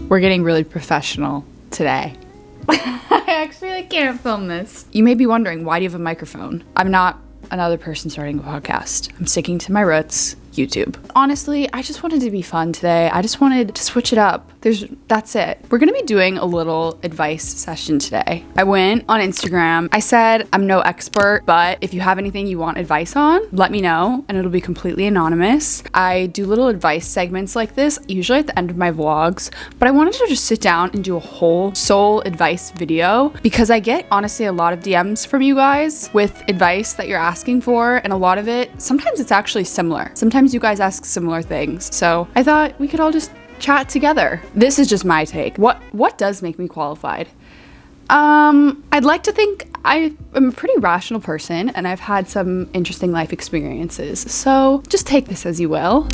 We're getting really professional today. I actually can't film this. You may be wondering, why do you have a microphone? I'm not another person starting a podcast. I'm sticking to my roots. YouTube. Honestly, I just wanted to be fun today. I just wanted to switch it up. That's it. We're gonna be doing a little advice session today. I went on Instagram. I said I'm no expert, but if you have anything you want advice on, let me know and it'll be completely anonymous. I do little advice segments like this, usually at the end of my vlogs, but I wanted to just sit down and do a whole soul advice video because I get honestly a lot of DMs from you guys with advice that you're asking for, and a lot of it, sometimes it's actually similar. Sometimes you guys ask similar things. So I thought we could all just chat together. This is just my take. What does make me qualified? I'd like to think I am a pretty rational person and I've had some interesting life experiences. So just take this as you will.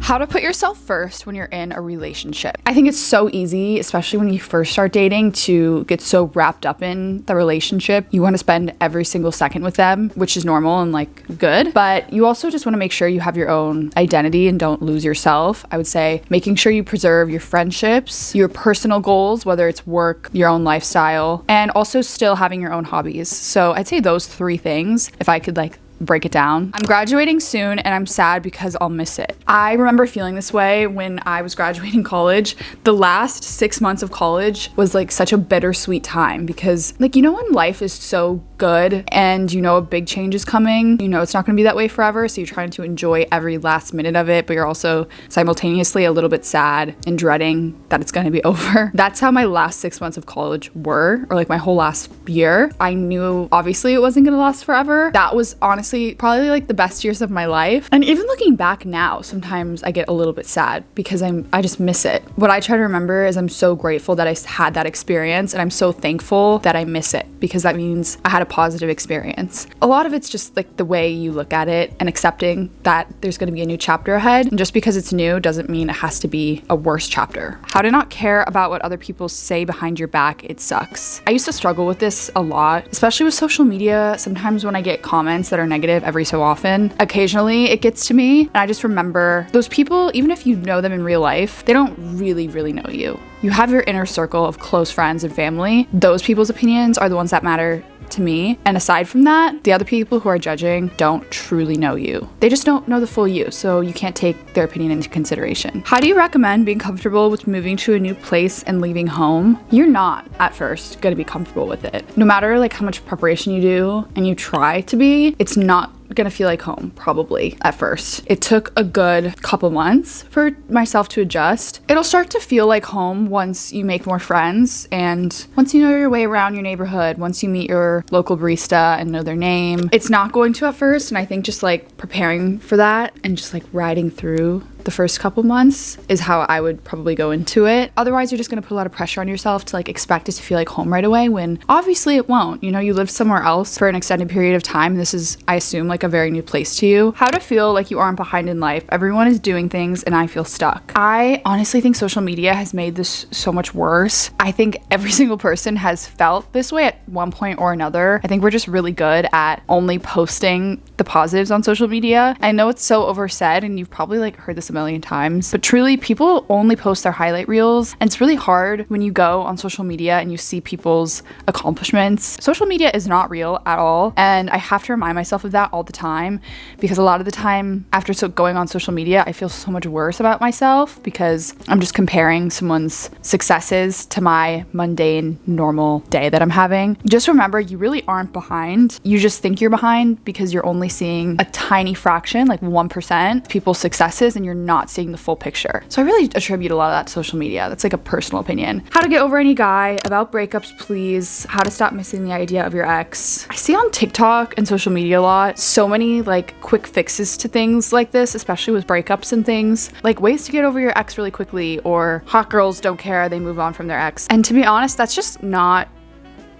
How to put yourself first when you're in a relationship. I think it's so easy, especially when you first start dating, to get so wrapped up in the relationship. You want to spend every single second with them, which is normal and like good, but you also just want to make sure you have your own identity and don't lose yourself. I would say making sure you preserve your friendships, your personal goals, whether it's work, your own lifestyle, and also still having your own hobbies. So I'd say those three things, if I could break it down. I'm graduating soon and I'm sad because I'll miss it. I remember feeling this way when I was graduating college. The last 6 months of college was like such a bittersweet time because when life is so good and a big change is coming, it's not going to be that way forever, so you're trying to enjoy every last minute of it, but you're also simultaneously a little bit sad and dreading that it's going to be over. That's how my last 6 months of college were, or like my whole last year. I knew obviously it wasn't going to last forever. That was honestly probably like the best years of my life. And even looking back now, sometimes I get a little bit sad because I just miss it. What I try to remember is I'm so grateful that I had that experience, and I'm so thankful that I miss it because that means I had a positive experience. A lot of it's just like the way you look at it and accepting that there's going to be a new chapter ahead. And just because it's new doesn't mean it has to be a worse chapter. How to not care about what other people say behind your back. It sucks. I used to struggle with this a lot, especially with social media. Sometimes when I get comments that are negative every so often, occasionally it gets to me, and I just remember those people, even if you know them in real life, they don't really know you. You have your inner circle of close friends and family. Those people's opinions are the ones that matter to me, and aside from that, the other people who are judging don't truly know you. They just don't know the full you, so you can't take their opinion into consideration. How do you recommend being comfortable with moving to a new place and leaving home? You're not at first going to be comfortable with it. No matter how much preparation you do and you try to be, it's not gonna feel like home, probably, at first. It took a good couple months for myself to adjust. It'll start to feel like home once you make more friends and once you know your way around your neighborhood, once you meet your local barista and know their name. It's not going to at first, and I think just preparing for that and just riding through the first couple months is how I would probably go into it. Otherwise, you're just going to put a lot of pressure on yourself to expect it to feel like home right away, when obviously it won't. You lived somewhere else for an extended period of time. This is, I assume, a very new place to you. How to feel like you aren't behind in life. Everyone is doing things and I feel stuck. I honestly think social media has made this so much worse. I think every single person has felt this way at one point or another. I think we're just really good at only posting the positives on social media. I know it's so oversaid and you've probably heard this a million times, but truly people only post their highlight reels, and it's really hard when you go on social media and you see people's accomplishments. Social media is not real at all, and I have to remind myself of that all the time, because a lot of the time after going on social media, I feel so much worse about myself because I'm just comparing someone's successes to my mundane, normal day that I'm having. Just remember, you really aren't behind. You just think you're behind because you're only seeing a tiny fraction, 1%, people's successes, and you're not seeing the full picture. So I really attribute a lot of that to social media. That's a personal opinion. How to get over any guy, about breakups, please. How to stop missing the idea of your ex. I see on TikTok and social media a lot so many quick fixes to things like this, especially with breakups and things, ways to get over your ex really quickly, or hot girls don't care, they move on from their ex. And to be honest, that's just not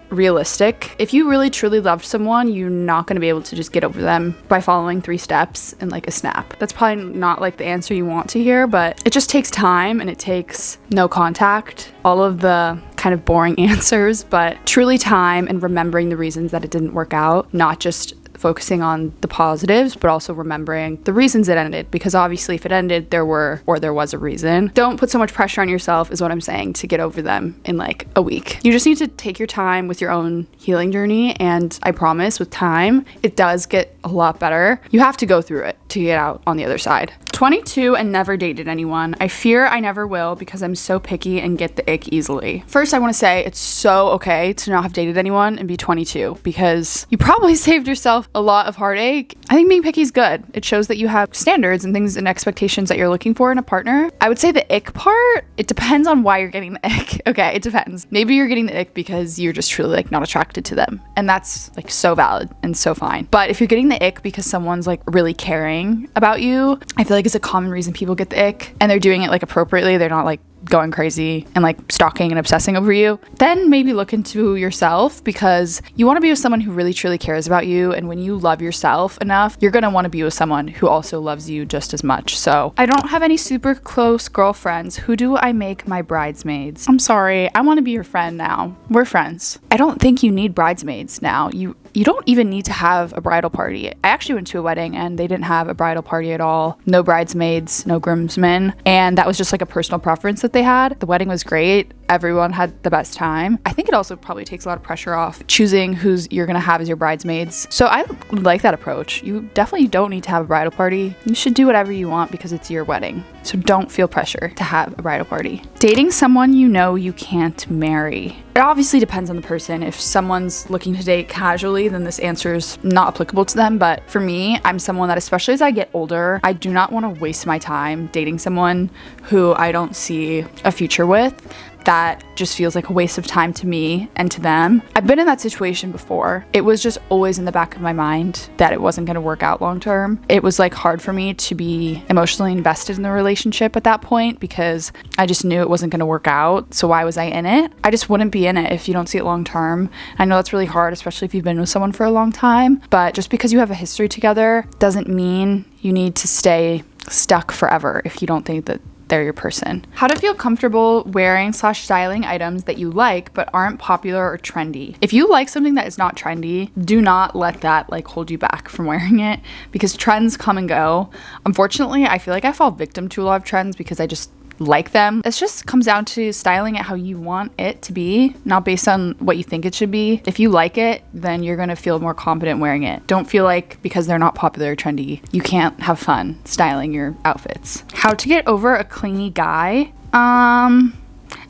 realistic. If you really truly loved someone, you're not going to be able to just get over them by following 3 steps in a snap. That's probably not the answer you want to hear, but it just takes time and it takes no contact. All of the kind of boring answers, but truly time and remembering the reasons that it didn't work out, not just focusing on the positives, but also remembering the reasons it ended, because obviously if it ended, there was a reason. Don't put so much pressure on yourself is what I'm saying to get over them in like a week. You just need to take your time with your own healing journey, and I promise with time, it does get a lot better. You have to go through it to get out on the other side. 22 and never dated anyone. I fear I never will because I'm so picky and get the ick easily. First, I want to say it's so okay to not have dated anyone and be 22 because you probably saved yourself a lot of heartache. I think being picky is good. It shows that you have standards and things and expectations that you're looking for in a partner. I would say the ick part, it depends on why you're getting the ick. Okay, it depends. Maybe you're getting the ick because you're just truly like not attracted to them. And that's like so valid and so fine. But if you're getting the ick because someone's like really caring about you, I feel like it's a common reason people get the ick, and they're doing it like appropriately. They're not like going crazy and like stalking and obsessing over you. Then maybe look into yourself, because you want to be with someone who really truly cares about you, and when you love yourself enough, you're going to want to be with someone who also loves you just as much. So I don't have any super close girlfriends. Who do I make my bridesmaids? I'm sorry, I want to be your friend now. We're friends. I don't think you need bridesmaids now. You don't even need to have a bridal party. I actually went to a wedding and they didn't have a bridal party at all. No bridesmaids, no groomsmen. And that was just like a personal preference that they had. The wedding was great. Everyone had the best time. I think it also probably takes a lot of pressure off choosing who's you're gonna have as your bridesmaids. So I like that approach. You definitely don't need to have a bridal party. You should do whatever you want because it's your wedding. So don't feel pressure to have a bridal party. Dating someone you know you can't marry. It obviously depends on the person. If someone's looking to date casually, then this answer is not applicable to them. But for me, I'm someone that, especially as I get older, I do not want to waste my time dating someone who I don't see a future with. That just feels like a waste of time to me and to them. I've been in that situation before. It was just always in the back of my mind that it wasn't going to work out long term. It was like hard for me to be emotionally invested in the relationship at that point because I just knew it wasn't going to work out. So why was I in it? I just wouldn't be in it if you don't see it long term. I know that's really hard, especially if you've been with someone for a long time. But just because you have a history together doesn't mean you need to stay stuck forever if you don't think that they're your person. How to feel comfortable wearing/styling items that you like but aren't popular or trendy. If you like something that is not trendy, do not let that like hold you back from wearing it, because trends come and go. Unfortunately, I feel like I fall victim to a lot of trends because I just like them. It just comes down to styling it how you want it to be, not based on what you think it should be. If you like it, then you're gonna feel more confident wearing it. Don't feel like because they're not popular or trendy, you can't have fun styling your outfits. How to get over a clingy guy.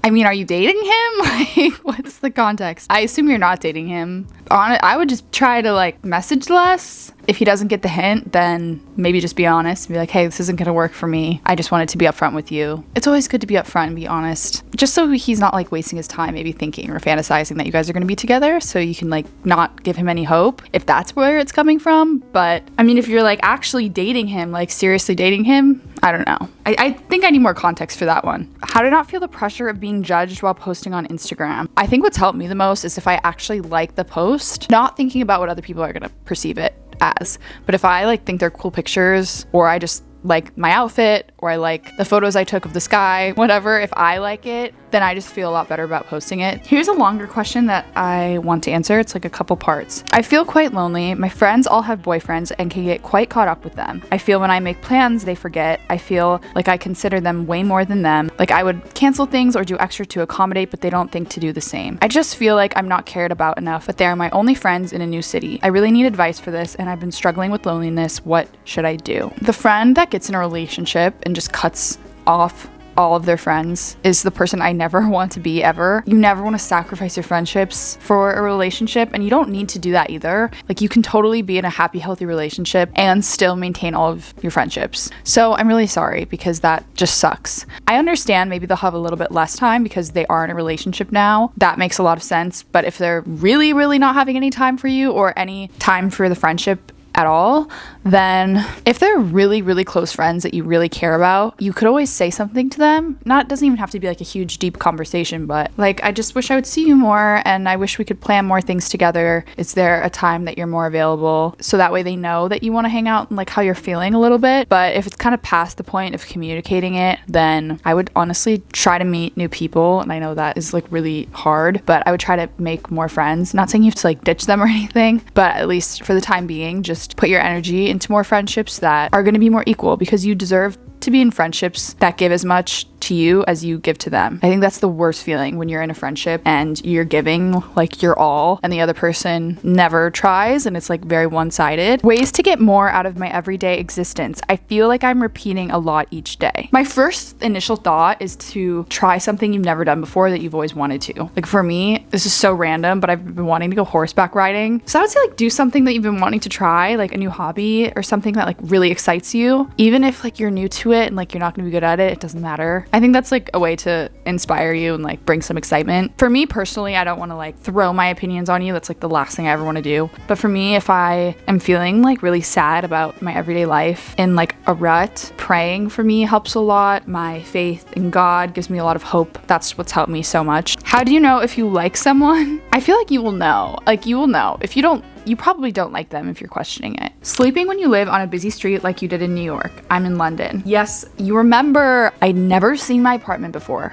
I mean, are you dating him? Like, what's the context? I assume you're not dating him. I would just try to like message less. If he doesn't get the hint, then maybe just be honest and be like, hey, this isn't gonna work for me. I just wanted to be upfront with you. It's always good to be upfront and be honest, just so he's not like wasting his time maybe thinking or fantasizing that you guys are gonna be together, so you can like not give him any hope if that's where it's coming from. But I mean, if you're like actually dating him, like seriously dating him, I don't know. I think I need more context for that one. How to not feel the pressure of being judged while posting on Instagram. I think what's helped me the most is if I actually like the post, not thinking about what other people are gonna perceive it as. But if I like think they're cool pictures, or I just like my outfit, or I like the photos I took of the sky, whatever, if I like it, then I just feel a lot better about posting it. Here's a longer question that I want to answer. It's like a couple parts. I feel quite lonely. My friends all have boyfriends and can get quite caught up with them. I feel when I make plans, they forget. I feel like I consider them way more than them. Like I would cancel things or do extra to accommodate, but they don't think to do the same. I just feel like I'm not cared about enough, but they are my only friends in a new city. I really need advice for this, and I've been struggling with loneliness. What should I do? The friend that gets in a relationship and just cuts off all of their friends is the person I never want to be ever. You never want to sacrifice your friendships for a relationship, and you don't need to do that either. Like you can totally be in a happy, healthy relationship and still maintain all of your friendships. So I'm really sorry, because that just sucks. I understand maybe they'll have a little bit less time because they are in a relationship now. That makes a lot of sense. But if they're really, really not having any time for you or any time for the friendship at all, then if they're really, really close friends that you really care about, you could always say something to them. It doesn't even have to be like a huge, deep conversation, but like, I just wish I would see you more, and I wish we could plan more things together. Is there a time that you're more available? So that way they know that you want to hang out and like how you're feeling a little bit. But if it's kind of past the point of communicating it, then I would honestly try to meet new people. And I know that is like really hard, but I would try to make more friends. Not saying you have to like ditch them or anything, but at least for the time being, just put your energy into more friendships that are going to be more equal, because you deserve to be in friendships that give as much to you as you give to them. I think that's the worst feeling, when you're in a friendship and you're giving like your all and the other person never tries, and it's like very one-sided. Ways to get more out of my everyday existence. I feel like I'm repeating a lot each day. My first initial thought is to try something you've never done before that you've always wanted to. Like for me, this is so random, but I've been wanting to go horseback riding. So I would say like do something that you've been wanting to try, like a new hobby or something that like really excites you. Even if like you're new to it and like you're not gonna be good at it, it doesn't matter. I think that's like a way to inspire you and like bring some excitement. For me personally, I don't want to like throw my opinions on you. That's like the last thing I ever want to do. But for me, if I am feeling like really sad about my everyday life in like a rut, praying for me helps a lot. My faith in God gives me a lot of hope. That's what's helped me so much. How do you know if you like someone? I feel like you will know. Like you will know. If you don't, you probably don't like them if you're questioning it. Sleeping when you live on a busy street like you did in New York. I'm in London. Yes, you remember I'd never seen my apartment before.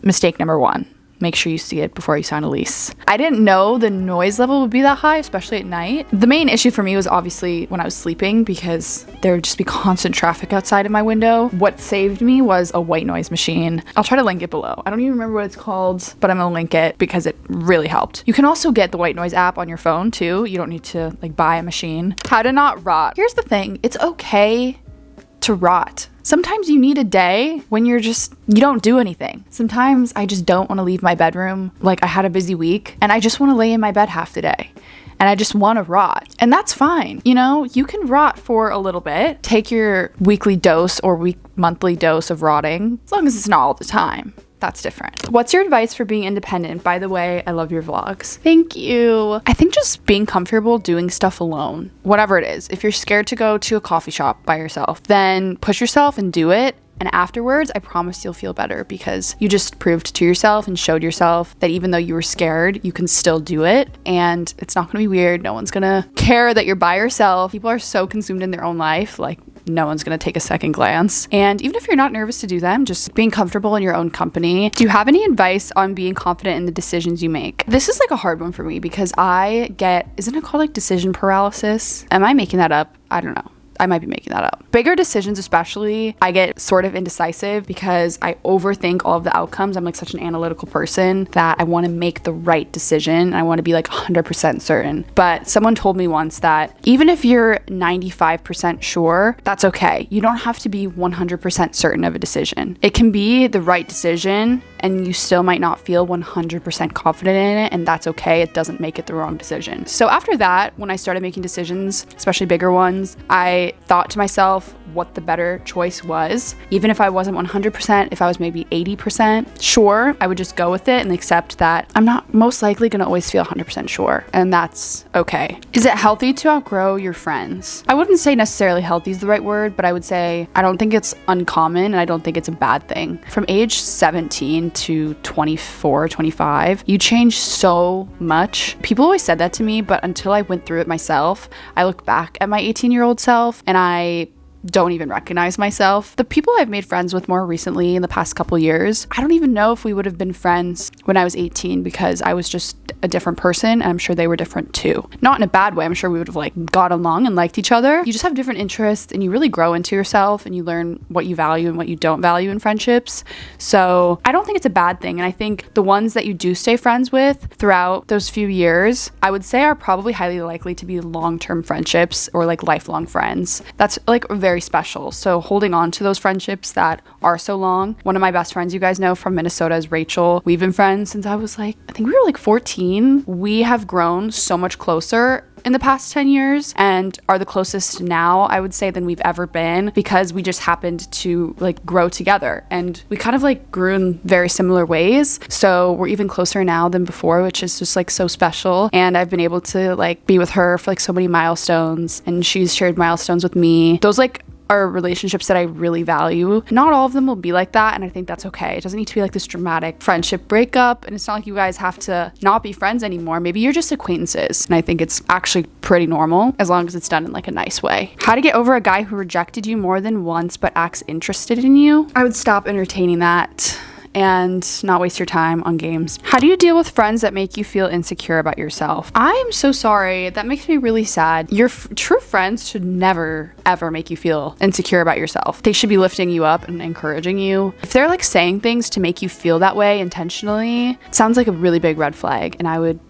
Mistake number one. Make sure you see it before you sign a lease. I didn't know the noise level would be that high, especially at night. The main issue for me was obviously when I was sleeping, because there would just be constant traffic outside of my window. What saved me was a white noise machine. I'll try to link it below. I don't even remember what it's called, but I'm gonna link it because it really helped. You can also get the white noise app on your phone too. You don't need to like buy a machine. How to not rot. Here's the thing, it's okay to rot. Sometimes you need a day when you don't do anything. Sometimes I just don't want to leave my bedroom. Like I had a busy week and I just want to lay in my bed half the day. And I just want to rot. And that's fine. You know, you can rot for a little bit. Take your weekly dose or monthly dose of rotting, as long as it's not all the time. That's different. What's your advice for being independent? By the way, I love your vlogs. Thank you. I think just being comfortable doing stuff alone, whatever it is. If you're scared to go to a coffee shop by yourself, then push yourself and do it. And afterwards, I promise you'll feel better, because you just proved to yourself and showed yourself that even though you were scared, you can still do it. And it's not gonna be weird. No one's gonna care that you're by yourself. People are so consumed in their own life. Like, no one's gonna take a second glance. And even if you're not nervous to do them, just being comfortable in your own company. Do you have any advice on being confident in the decisions you make? This is like a hard one for me, because isn't it called like decision paralysis? Am I making that up? I don't know. I might be making that up. Bigger decisions especially, I get sort of indecisive because I overthink all of the outcomes. I'm like such an analytical person that I want to make the right decision. I want to be like 100% certain. But someone told me once that even if you're 95% sure, that's okay. You don't have to be 100% certain of a decision. It can be the right decision and you still might not feel 100% confident in it, and that's okay. It doesn't make it the wrong decision. So after that, when I started making decisions, especially bigger ones, I thought to myself what the better choice was. Even if I wasn't 100%, if I was maybe 80% sure, I would just go with it and accept that I'm not most likely gonna always feel 100% sure, and that's okay. Is it healthy to outgrow your friends? I wouldn't say necessarily healthy is the right word, but I would say I don't think it's uncommon and I don't think it's a bad thing. From age 17 to 24, 25, you change so much. People always said that to me, but until I went through it myself, I look back at my 18-year-old self and I don't even recognize myself. The people I've made friends with more recently in the past couple years, I don't even know if we would have been friends when I was 18, because I was just a different person, and I'm sure they were different too. Not in a bad way. I'm sure we would have like got along and liked each other. You just have different interests and you really grow into yourself and you learn what you value and what you don't value in friendships. So I don't think it's a bad thing. And I think the ones that you do stay friends with throughout those few years, I would say are probably highly likely to be long-term friendships or like lifelong friends. That's like very special. So holding on to those friendships that are so long. One of my best friends, you guys know, from Minnesota is Rachel. We've been friends since I was like, I think we were like 14. We have grown so much closer in the past 10 years and are the closest now, I would say, than we've ever been, because we just happened to like grow together and we kind of like grew in very similar ways. So we're even closer now than before, which is just like so special. And I've been able to like be with her for like so many milestones, and she's shared milestones with me. Those like are relationships that I really value. Not all of them will be like that, and I think that's okay. It doesn't need to be like this dramatic friendship breakup, and it's not like you guys have to not be friends anymore. Maybe you're just acquaintances, and I think it's actually pretty normal as long as it's done in like a nice way. How to get over a guy who rejected you more than once but acts interested in you? I would stop entertaining that and not waste your time on games. How do you deal with friends that make you feel insecure about yourself? I am so sorry. That makes me really sad. Your true friends should never, ever make you feel insecure about yourself. They should be lifting you up and encouraging you. If they're like saying things to make you feel that way intentionally, it sounds like a really big red flag, and I would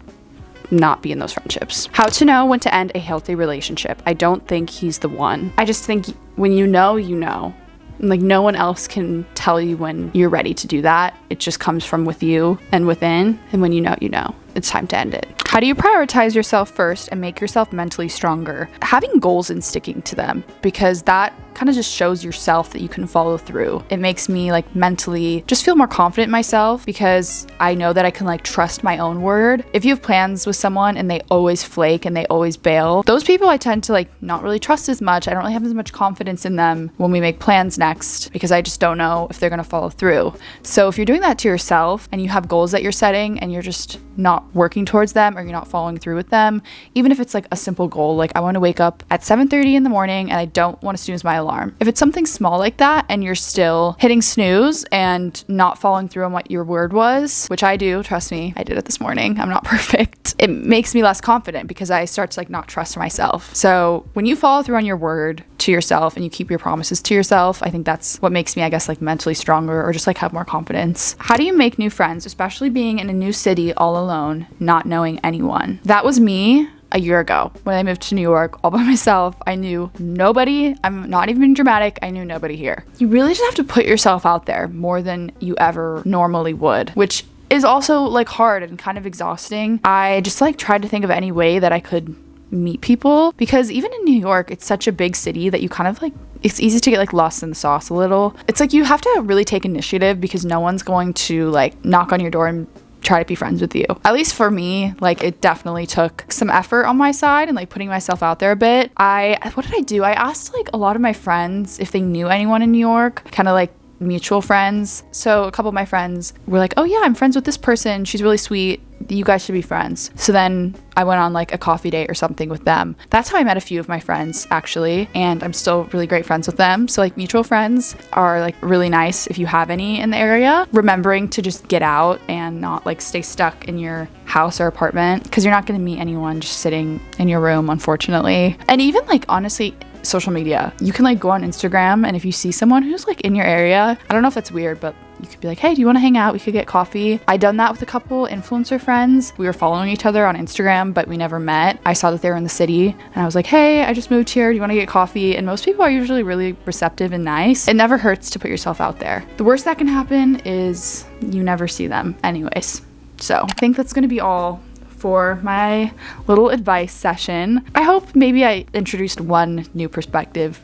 not be in those friendships. How to know when to end a healthy relationship. I don't think he's the one. I just think when you know, you know. Like no one else can tell you when you're ready to do that. It just comes from with you and within. And when you know, you know. It's time to end it. How do you prioritize yourself first and make yourself mentally stronger? Having goals and sticking to them, because that kind of just shows yourself that you can follow through. It makes me like mentally just feel more confident in myself, because I know that I can like trust my own word. If you have plans with someone and they always flake and they always bail, those people I tend to like not really trust as much. I don't really have as much confidence in them when we make plans next, because I just don't know if they're gonna follow through. So if you're doing that to yourself and you have goals that you're setting and you're just not working towards them, or you're not following through with them, even if it's like a simple goal, like I want to wake up at 7:30 in the morning and I don't want to snooze my alarm. If it's something small like that and you're still hitting snooze and not following through on what your word was, which I do, trust me, I did it this morning, I'm not perfect, it makes me less confident because I start to like not trust myself. So when you follow through on your word to yourself and you keep your promises to yourself, I think that's what makes me, I guess, like mentally stronger, or just like have more confidence. How do you make new friends, especially being in a new city all alone, not knowing anyone? That was me a year ago when I moved to New York all by myself. I knew nobody. I'm not even being dramatic. I knew nobody here. You really just have to put yourself out there more than you ever normally would, which is also like hard and kind of exhausting. I just like tried to think of any way that I could meet people, because even in New York, it's such a big city that you kind of like, it's easy to get like lost in the sauce a little. It's like you have to really take initiative, because no one's going to like knock on your door and try to be friends with you. At least for me, like it definitely took some effort on my side and like putting myself out there a bit. What did I do? I asked like a lot of my friends if they knew anyone in New York, kind of like mutual friends. So a couple of my friends were like, oh yeah, I'm friends with this person, she's really sweet, you guys should be friends. So then I went on like a coffee date or something with them. That's how I met a few of my friends, actually, and I'm still really great friends with them. So like mutual friends are like really nice if you have any in the area. Remembering to just get out and not like stay stuck in your house or apartment, because you're not going to meet anyone just sitting in your room, unfortunately. And even like honestly, social media, you can like go on Instagram, and if you see someone who's like in your area, I don't know if that's weird, but you could be like, hey, do you want to hang out? We could get coffee. I done that with a couple influencer friends. We were following each other on Instagram, but we never met. I saw that they were in the city and I was like, hey, I just moved here, do you want to get coffee? And most people are usually really receptive and nice. It never hurts to put yourself out there. The worst that can happen is you never see them anyways. So I think that's going to be all for my little advice session. I hope maybe I introduced one new perspective.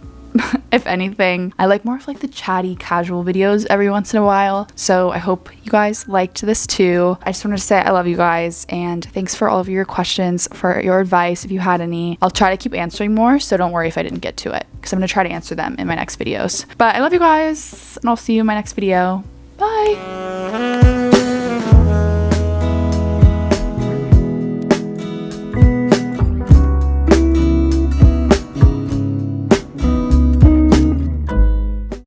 If anything, I like more of like the chatty, casual videos every once in a while. So I hope you guys liked this too. I just wanted to say I love you guys, and thanks for all of your questions, for your advice. If you had any, I'll try to keep answering more. So don't worry if I didn't get to it, because I'm going to try to answer them in my next videos. But I love you guys, and I'll see you in my next video. Bye.